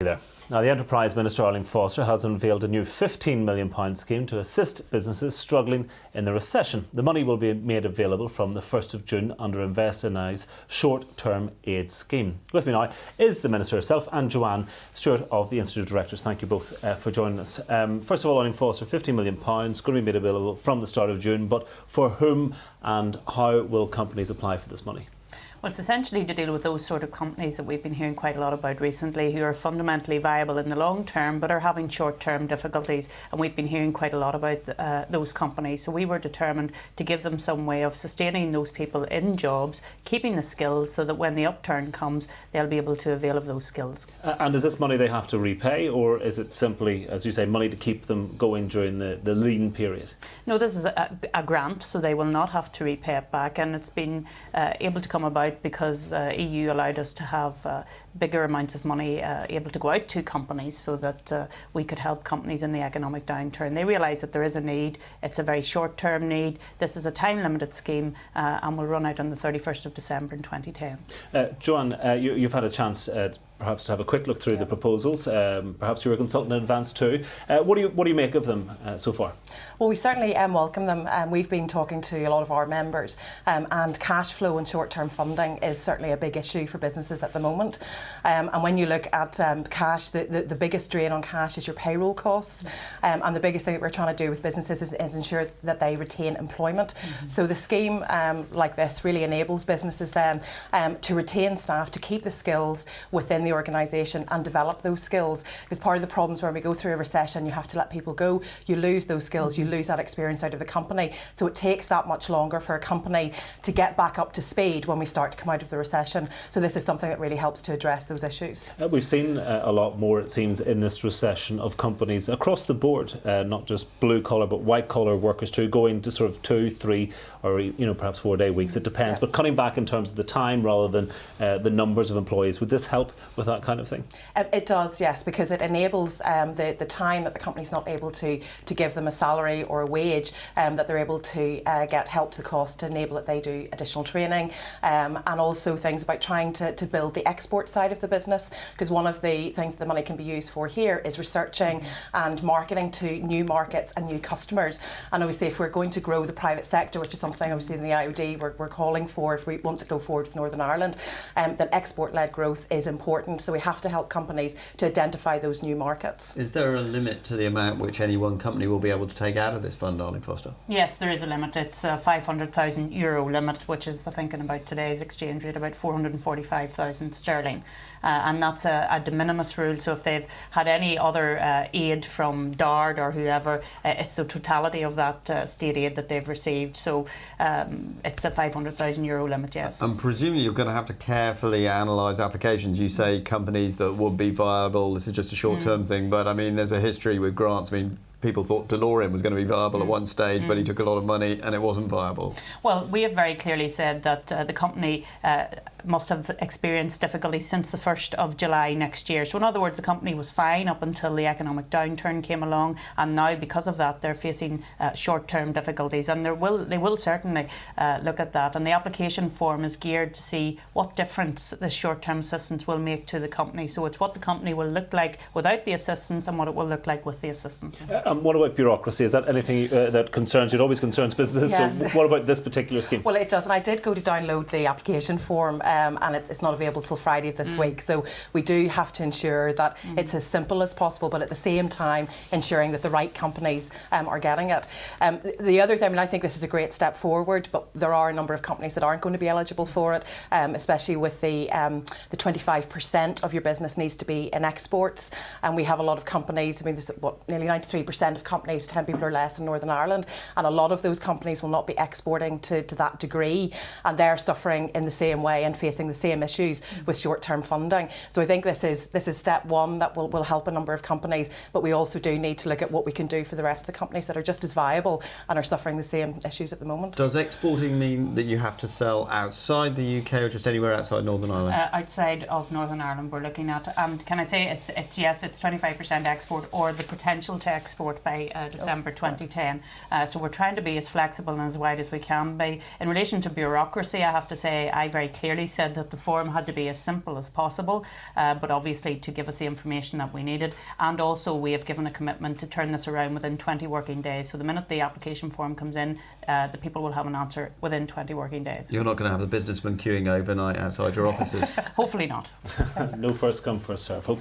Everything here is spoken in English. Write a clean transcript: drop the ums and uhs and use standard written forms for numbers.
there. Now, the Enterprise Minister Arlene Foster has unveiled a new £15 million scheme to assist businesses struggling in the recession. The money will be made available from the 1st of June under Invest's short-term aid scheme. With me now is the Minister herself and Joanne Stewart of the Institute of Directors. Thank you both for joining us. First of all, Arlene Foster, £15 million going to be made available from the start of June, but for whom and how will companies apply for this money? Well, it's essentially to deal with those sort of companies that we've been hearing quite a lot about recently, who are fundamentally viable in the long term but are having short-term difficulties, and we've been hearing quite a lot about those companies. So we were determined to give them some way of sustaining those people in jobs, keeping the skills so that when the upturn comes they'll be able to avail of those skills. And is this money they have to repay, or is it simply, as you say, money to keep them going during the lean period? No, this is a grant, so they will not have to repay it back, and it's been able to come about because EU allowed us to have bigger amounts of money able to go out to companies so that we could help companies in the economic downturn. They realise that there is a need. It's a very short-term need. This is a time-limited scheme and will run out on the 31st of December in 2010. Joanne, you've had a chance perhaps to have a quick look through the proposals. Perhaps you were a consultant in advance too. What do you make of them so far? Well, we certainly welcome them. We've been talking to a lot of our members, and cash flow and short-term funding is certainly a big issue for businesses at the moment. And when you look at cash, the biggest drain on cash is your payroll costs, and the biggest thing that we're trying to do with businesses is ensure that they retain employment. So the scheme like this really enables businesses then to retain staff, to keep the skills within the organisation and develop those skills, because part of the problems when we go through a recession, you have to let people go, you lose those skills, you lose that experience out of the company, so it takes that much longer for a company to get back up to speed when we start to come out of the recession. So this is something that really helps to address those issues. We've seen a lot more, it seems, in this recession of companies across the board, not just blue collar but white collar workers too, going to sort of 2, 3 or perhaps 4-day weeks, it depends, but cutting back in terms of the time rather than the numbers of employees. Would this help with that kind of thing? It does, yes, because it enables the time that the company's not able to give them a salary or a wage, that they're able to get help to the cost to enable that they do additional training, and also things about trying to build the export side of the business, because one of the things the money can be used for here is researching and marketing to new markets and new customers. And obviously if we're going to grow the private sector, which is something obviously in the IOD we're calling for if we want to go forward with Northern Ireland, then export-led growth is important. So we have to help companies to identify those new markets. Is there a limit to the amount which any one company will be able to take out of this fund, Arlene Foster? Yes, there is a limit. It's a €500,000 limit, which is, I think, in about today's exchange rate, about 445,000 sterling. And that's a de minimis rule. So if they've had any other aid from DARD or whoever, it's the totality of that state aid that they've received. So it's a €500,000 limit, yes. And presumably you're going to have to carefully analyse applications. You say companies that would be viable, this is just a short-term thing, but I mean there's a history with grants. I mean, people thought DeLorean was going to be viable at one stage, but he took a lot of money and it wasn't viable. Well, we have very clearly said that the company must have experienced difficulty since the 1st of July next year. So in other words, the company was fine up until the economic downturn came along, and now because of that they're facing short-term difficulties, and they will certainly look at that. And the application form is geared to see what difference this short-term assistance will make to the company. So it's what the company will look like without the assistance and what it will look like with the assistance. What about bureaucracy? Is that anything that concerns you? It always concerns businesses. Yes. So what about this particular scheme? Well, it does, and I did go to download the application form, and it's not available till Friday of this week. So we do have to ensure that it's as simple as possible, but at the same time ensuring that the right companies are getting it. The other thing, I mean, I think this is a great step forward, but there are a number of companies that aren't going to be eligible for it, especially with the 25% of your business needs to be in exports, and we have a lot of companies. I mean, there's nearly 93% of companies, 10 people or less in Northern Ireland, and a lot of those companies will not be exporting to that degree, and they're suffering in the same way and facing the same issues with short-term funding. So I think this is step one that will help a number of companies, but we also do need to look at what we can do for the rest of the companies that are just as viable and are suffering the same issues at the moment. Does exporting mean that you have to sell outside the UK or just anywhere outside Northern Ireland? Outside of Northern Ireland we're looking at. Can I say it's 25% export or the potential to export by December 2010. So we're trying to be as flexible and as wide as we can be. In relation to bureaucracy, I have to say I very clearly said that the form had to be as simple as possible, but obviously to give us the information that we needed. And also we have given a commitment to turn this around within 20 working days. So the minute the application form comes in, the people will have an answer within 20 working days. You're not going to have the businessmen queuing overnight outside your offices. Hopefully not. No first come, first serve. Okay.